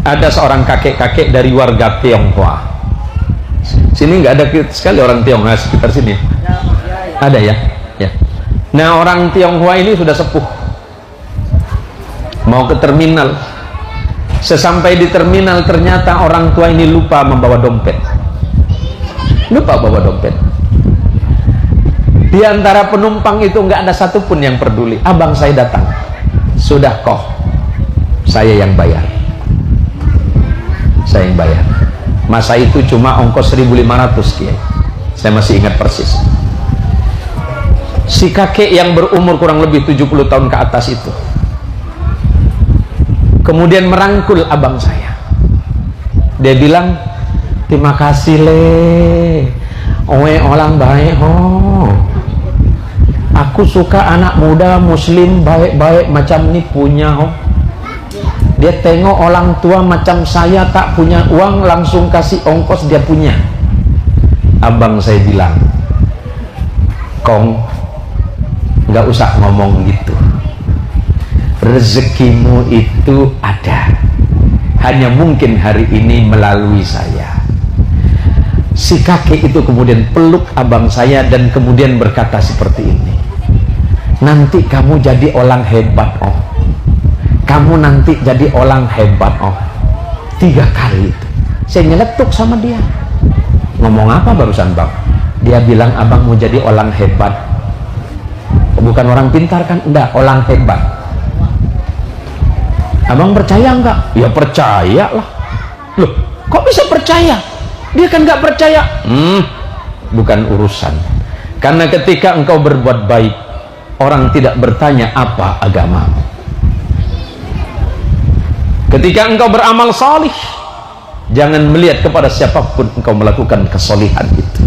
Ada seorang kakek-kakek dari warga Tionghoa. Sini nggak ada sekali orang Tionghoa sekitar sini. Ada ya? Ya. Nah, orang Tionghoa ini sudah sepuh. Mau ke terminal. Sesampai di terminal ternyata orang tua ini lupa membawa dompet. Lupa bawa dompet. Di antara penumpang itu nggak ada satupun yang peduli. Abang saya datang. Sudah kok, saya yang bayar. Saya yang bayar. Masa itu cuma ongkos 1.500 Kiai. Saya masih ingat persis. Si kakek yang berumur kurang lebih 70 tahun ke atas itu kemudian merangkul abang saya. Dia bilang, terima kasih le, owe orang baik oh. Aku suka anak muda muslim baik-baik macam ini punya oh. Dia tengok orang tua macam saya tak punya uang langsung kasih ongkos dia punya. Abang saya bilang, Kong, nggak usah ngomong gitu. Rezekimu itu ada, hanya mungkin hari ini melalui saya. Si kakek itu kemudian peluk abang saya dan kemudian berkata seperti ini, nanti kamu jadi orang hebat oh. Kamu nanti jadi orang hebat oh. 3 kali itu saya nyeletuk sama dia. Ngomong apa barusan bang? Dia bilang abang mau jadi orang hebat. Bukan orang pintar kan? Enggak, orang hebat. Abang percaya enggak? Ya percaya lah. Loh, kok bisa percaya? Dia kan enggak percaya. Bukan urusan. Karena ketika engkau berbuat baik, orang tidak bertanya apa agamamu. Ketika engkau beramal salih, jangan melihat kepada siapapun engkau melakukan kesolihan itu.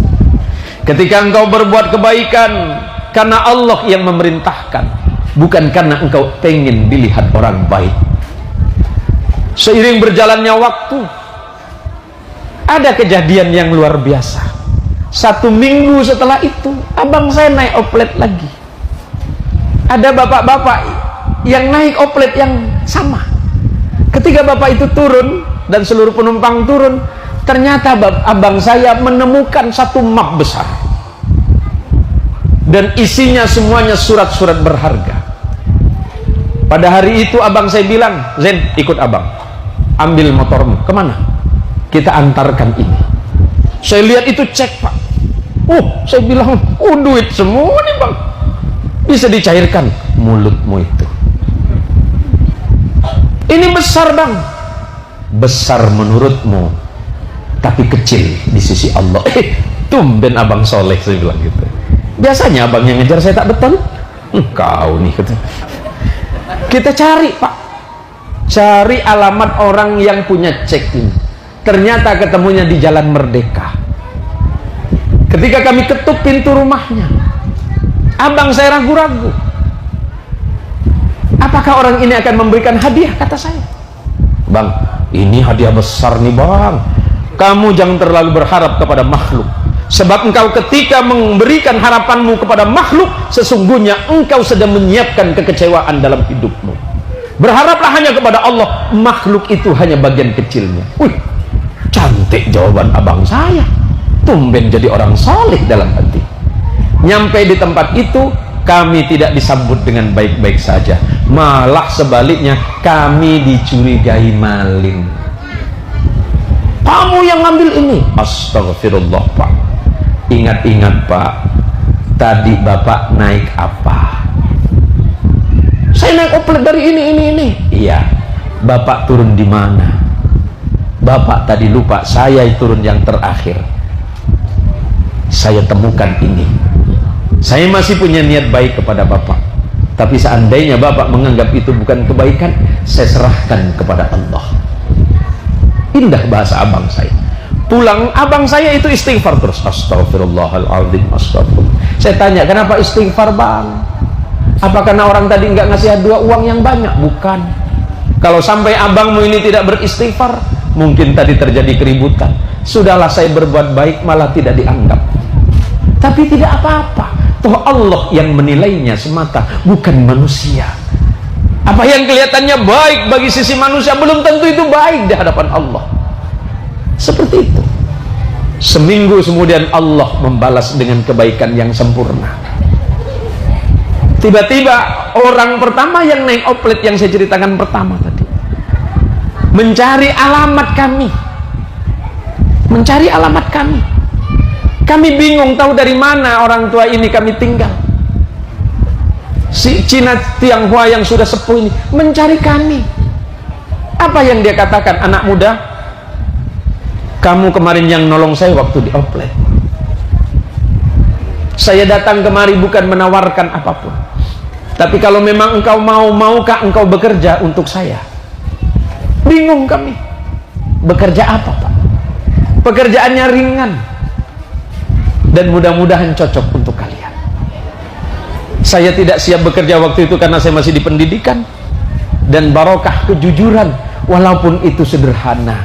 Ketika engkau berbuat kebaikan, karena Allah yang memerintahkan, bukan karena engkau pengen dilihat orang baik. Seiring berjalannya waktu, ada kejadian yang luar biasa. 1 minggu setelah itu, abang saya naik oplet lagi. Ada bapak-bapak yang naik oplet yang sama. Ketika bapak itu turun dan seluruh penumpang turun, ternyata abang saya menemukan 1 map besar. Dan isinya semuanya surat-surat berharga. Pada hari itu abang saya bilang, Zen, ikut abang, ambil motormu, kemana? Kita antarkan ini. Saya lihat itu cek pak. Saya bilang, duit semua nih bang, bisa dicairkan. Mulutmu itu, ini besar bang. Besar menurutmu, tapi kecil di sisi Allah. Tumben abang soleh, saya bilang gitu. Biasanya abang yang ngejar saya tak betul. Kau nih gitu. Kita cari pak, cari alamat orang yang punya cek ini. Ternyata ketemunya di Jalan Merdeka. Ketika kami ketuk pintu rumahnya, abang saya ragu-ragu, apakah orang ini akan memberikan hadiah? Kata saya, bang, ini hadiah besar nih bang, kamu jangan terlalu berharap kepada makhluk. Sebab engkau ketika memberikan harapanmu kepada makhluk, sesungguhnya engkau sedang menyiapkan kekecewaan dalam hidupmu. Berharaplah hanya kepada Allah, makhluk itu hanya bagian kecilnya. Cantik jawaban abang saya. Tumben jadi orang saleh dalam hati. Nyampe di tempat itu, kami tidak disambut dengan baik-baik saja. Malah sebaliknya, kami dicurigai maling. Kamu yang ngambil ini. Astagfirullah pak. Ingat-ingat pak, tadi bapak naik apa? Saya naik oplet dari ini. Iya. Bapak turun di mana? Bapak tadi lupa, saya turun yang terakhir. Saya temukan ini. Saya masih punya niat baik kepada bapak, tapi seandainya bapak menganggap itu bukan kebaikan, saya serahkan kepada Allah. Indah bahasa abang saya. Pulang abang saya itu istighfar terus. Astagfirullahaladzim, astagfirullah. Saya tanya, kenapa istighfar bang? Apa karena orang tadi nggak ngasih hadiah uang yang banyak? Bukan. Kalau sampai abangmu ini tidak beristighfar, mungkin tadi terjadi keributan. Sudahlah, saya berbuat baik malah tidak dianggap. Tapi tidak apa-apa, toh Allah yang menilainya semata, bukan manusia. Apa yang kelihatannya baik bagi sisi manusia belum tentu itu baik di hadapan Allah. Seperti itu. Seminggu kemudian Allah membalas dengan kebaikan yang sempurna. Tiba-tiba orang pertama yang naik oplet yang saya ceritakan pertama tadi mencari alamat kami. Mencari alamat kami. Kami bingung tahu dari mana orang tua ini kami tinggal. Si Cina Tianghua yang sudah sepuh ini mencari kami. Apa yang dia katakan? Anak muda, kamu kemarin yang nolong saya waktu di oplet. Saya datang kemari bukan menawarkan apapun, tapi kalau memang engkau maukah engkau bekerja untuk saya? Bingung kami. Bekerja apa, Pak? Pekerjaannya ringan dan mudah-mudahan cocok untuk kalian. Saya tidak siap bekerja waktu itu karena saya masih di pendidikan, dan barokah kejujuran walaupun itu sederhana.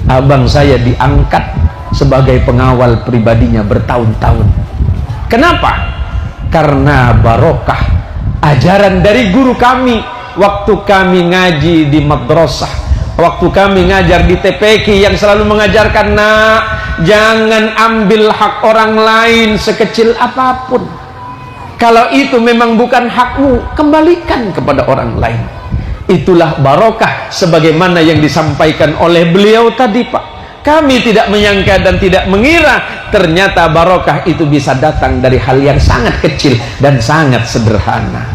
Abang saya diangkat sebagai pengawal pribadinya bertahun-tahun. Kenapa? Karena barokah ajaran dari guru kami waktu kami ngaji di madrasah, waktu kami ngajar di TPQ, yang selalu mengajarkan, nak, jangan ambil hak orang lain sekecil apapun. Kalau itu memang bukan hakmu, kembalikan kepada orang lain. Itulah barokah sebagaimana yang disampaikan oleh beliau tadi, Pak. Kami tidak menyangka dan tidak mengira ternyata barokah itu bisa datang dari hal yang sangat kecil dan sangat sederhana.